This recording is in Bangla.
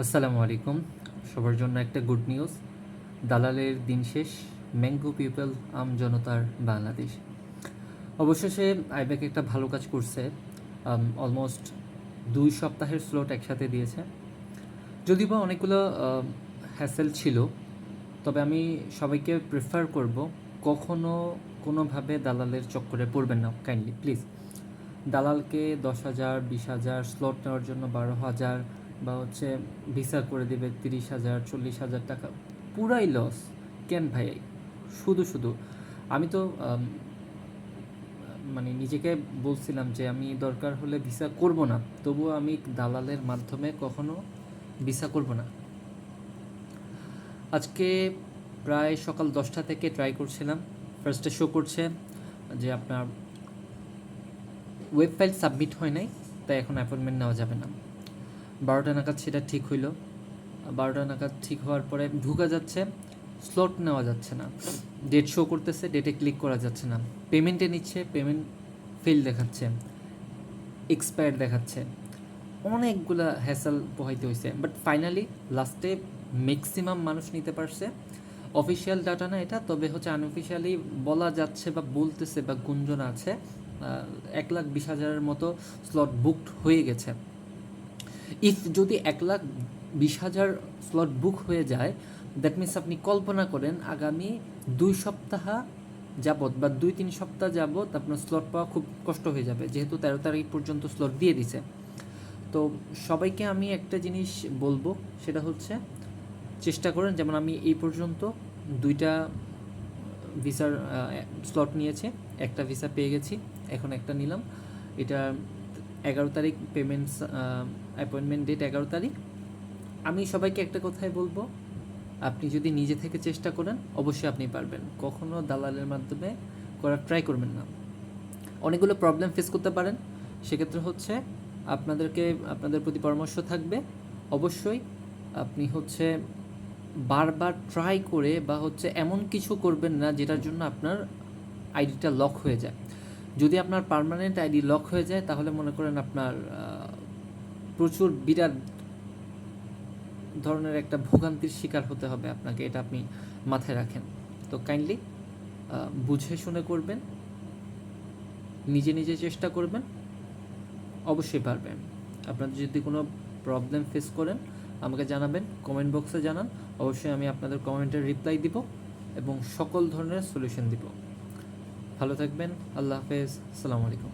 আসসালামু আলাইকুম। সবার জন্য একটা গুড নিউজ। দালালের দিন শেষ। ম্যাঙ্গো পিপল জনতার বাংলাদেশ। অবশেষে আইব্যাক একটা ভালো কাজ করছে। অলমোস্ট 2 সপ্তাহের স্লট একসাথে দিয়েছে। যদিও বা অনেকগুলো হ্যাসেল ছিল, তবে আমি সবাইকে প্রেফার করব কখনো কোনোভাবে দালালের চক্করে পড়বেন না। কাইন্ডলি প্লিজ, দালালকে 10,000, 20,000, স্লট নেওয়ার জন্য 12,000, বা হচ্ছে ভিসা করে দেবে 30,000, 40,000 টাকা, পুরাই লস। কেন ভাই? শুধু শুধু আমি তো মানে নিজেকে বলছিলাম যে আমি দরকার হলে ভিসা করব না, তবুও আমি দালালের মাধ্যমে কখনো ভিসা করব না। আজকে প্রায় সকাল 10টা থেকে ট্রাই করছিলাম। ফার্স্টে শো করছে যে আপনার ওয়েব ফাইল সাবমিট হয় নাই, তাই এখন অ্যাপয়েন্টমেন্ট নেওয়া যাবে না। 12টা নাগাদ সেটা ঠিক হইলো। 12টা নাগাদ ঠিক হওয়ার পরে ঢুকা যাচ্ছে, স্লট নেওয়া যাচ্ছে না। ডেট শো করতেছে, ডেটে ক্লিক করা যাচ্ছে না। পেমেন্টে নিচ্ছে, পেমেন্ট ফেল দেখাচ্ছে, এক্সপায়ার দেখাচ্ছে। অনেকগুলা হ্যাসেল পোহাইতে হয়েছে, বাট ফাইনালি লাস্টে ম্যাক্সিমাম মানুষ নিতে পারছে। অফিসিয়াল ডাটা না এটা, তবে হচ্ছে আনঅফিসিয়ালি বলা যাচ্ছে বা বলতেছে বা গুঞ্জন আছে 1,20,000-এর মতো স্লট বুকড হয়ে গেছে। যদি 1,20,000 স্লট বুক হয়ে যায়, দ্যাট মিনস আপনি কল্পনা করেন আগামী 2 সপ্তাহ যাবৎ বা 2-3 সপ্তাহ যাবৎ আপনার স্লট পাওয়া খুব কষ্ট হয়ে যাবে, যেহেতু 13 তারিখ পর্যন্ত স্লট দিয়ে দিছে। তো সবাইকে আমি একটা জিনিস বলবো, সেটা হচ্ছে চেষ্টা করেন, যেমন আমি এই পর্যন্ত 2টা ভিসার স্লট নিয়েছি, একটা ভিসা পেয়ে গেছি, এখন একটা নিলাম। এটা 11 তারিখ পেমেন্টস, অ্যাপয়েন্টমেন্ট ডেট 11 তারিখ। আমি সবাইকে একটা কথাই বলবো, আপনি যদি নিজে থেকে চেষ্টা করেন অবশ্যই আপনি পারবেন। কখনো দালালের মাধ্যমে করার ট্রাই করবেন না। অনেকগুলো প্রবলেম ফেস করতে পারেন, সেক্ষেত্রে হচ্ছে আপনাদের প্রতি পরামর্শ থাকবে, অবশ্যই আপনি হচ্ছে বারবার ট্রাই করে বা হচ্ছে এমন কিছু করবেন না যেটার জন্য আপনার আইডিটা লক হয়ে যায়। যদি আপনার পার্মানেন্ট আইডি লক হয়ে যায়, তাহলে মনে করেন আপনার প্রচুর বিরাট ধরনের একটা ভোগান্তির শিকার হতে হবে আপনাকে, এটা আপনি মাথায় রাখেন। তো কাইন্ডলি বুঝে শুনে করবেন, নিজে নিজে চেষ্টা করবেন, অবশ্যই পারবেন। আপনাদের যদি কোনো প্রবলেম ফেস করেন আমাকে জানাবেন, কমেন্ট বক্সে জানান, অবশ্যই আমি আপনাদের কমেন্টের রিপ্লাই দিব এবং সকল ধরনের সলিউশন দিব। ভালো থাকবেন, আল্লাহ হাফেজ, আসসালামু আলাইকুম।